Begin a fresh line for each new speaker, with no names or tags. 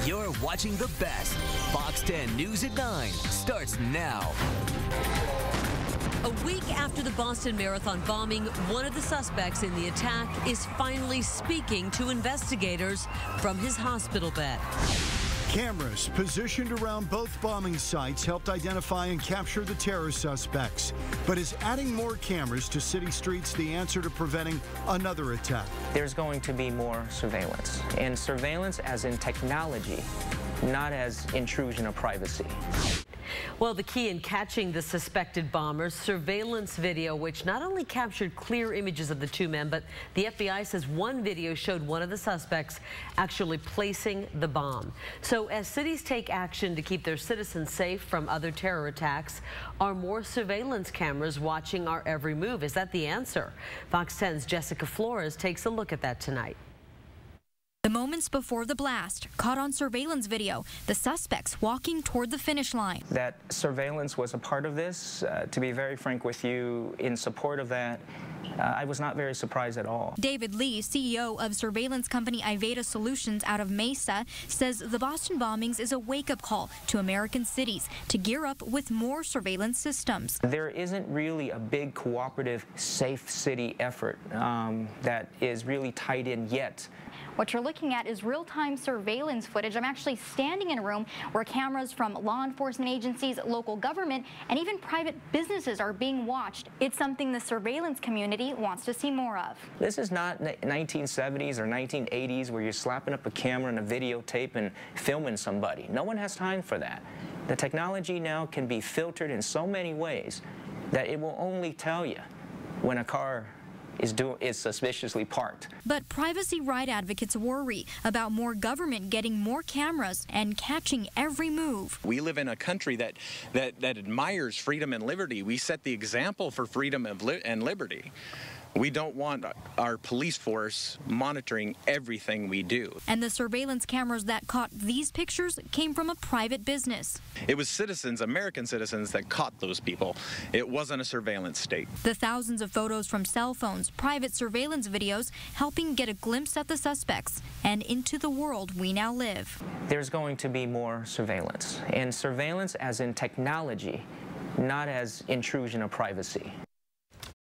You're watching the best. Fox 10 News at 9 starts now.
A week after the Boston Marathon bombing, one of the suspects in the attack is finally speaking to investigators from his hospital bed.
Cameras positioned around both bombing sites helped identify and capture the terror suspects. But is adding more cameras to city streets the answer to preventing another attack?
There's going to be more surveillance, and surveillance as in technology, not as intrusion of privacy.
Well, the key in catching the suspected bombers, surveillance video, which not only captured clear images of the two men, but the FBI says one video showed one of the suspects actually placing the bomb. So as cities take action to keep their citizens safe from other terror attacks, are more surveillance cameras watching our every move? Is that the answer? Fox 10's Jessica Flores takes a look at that tonight.
The moments before the blast, caught on surveillance video, the suspects walking toward the finish line.
That surveillance was a part of this. To be very frank with you, in support of that, I was not very surprised at all.
David Lee, CEO of surveillance company Iveda Solutions out of Mesa, says the Boston bombings is a wake-up call to American cities to gear up with more surveillance systems.
There isn't really a big cooperative safe city effort that is really tied in yet.
What you're looking at is real-time surveillance footage. I'm actually standing in a room where cameras from law enforcement agencies, local government, and even private businesses are being watched. It's something the surveillance community wants to see more of.
This is not 1970s or 1980s where you're slapping up a camera and a videotape and filming somebody. No one has time for that. The technology now can be filtered in so many ways that it will only tell you when a car is suspiciously parked.
But privacy right advocates worry about more government getting more cameras and catching every move.
We live in a country that admires freedom and liberty. We set the example for freedom and liberty. We don't want our police force monitoring everything we do.
And the surveillance cameras that caught these pictures came from a private business.
It was citizens, American citizens, that caught those people. It wasn't a surveillance state.
The thousands of photos from cell phones, private surveillance videos, helping get a glimpse at the suspects and into the world we now live.
There's going to be more surveillance, and surveillance as in technology, not as intrusion of privacy.